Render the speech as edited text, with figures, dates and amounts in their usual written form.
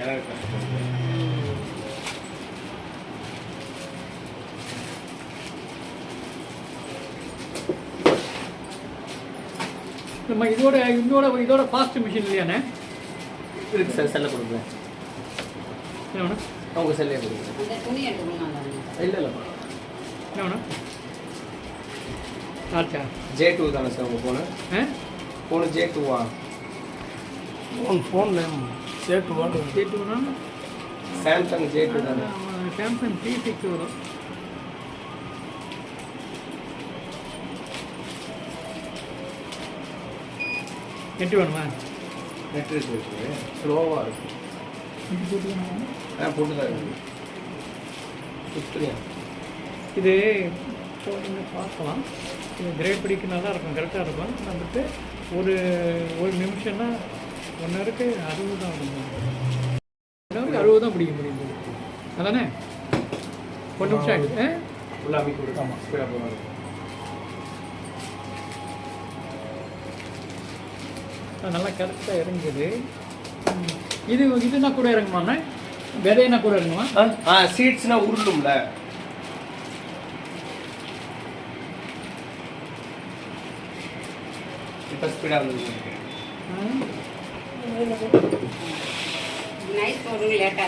நம்ம இதோட fast machine இல்லையாண்ணே? இருக்கு சார், செல்லை கொடுக்குறேன். என்ன வேணும்? அவங்க செல்லையே கொடுக்குறேன். இல்லை இல்லைப்பா. என்ன வேணும்? ஆச்சா J2 தானே சார் உங்கள் ஃபோனு? ஃபோனு J2வா? ஃபோன் நேம் J2னா சாம்சங் J2 தானே? சாம்சங் T6 வரும். நெட் வேணுமா? நெட் இருக்குது, ஸ்லோவாக இருக்கும். போட்டு தான் இருக்குது. சுத்திரியா இது நீங்கள் பார்க்கலாம். இது கிரேட் படிக்க நல்லா இருக்கும், கரெக்டாக இருக்கும். வந்துட்டு ஒரு நிமிஷம்னா 1 ஹவருக்கு 60 தான் இருக்கும். 60 தான் பிடிக்க முடியும். அதானே 1 நிமிஷம் ஆகிடுது. ஃபுல்லாக அமைக்க கொடுக்காம ஸ்பீடாக போகணும். நல்லா கரெக்டாக இறங்குது. இதுனா கூட இறங்குமாண்ணே? விதையினா கூட இறங்குமா? சீட்ஸ்னா உருளும்ல. இப்போ ஸ்பீடாக வந்துருக்கு. நைட் போடுறது லேட்டாக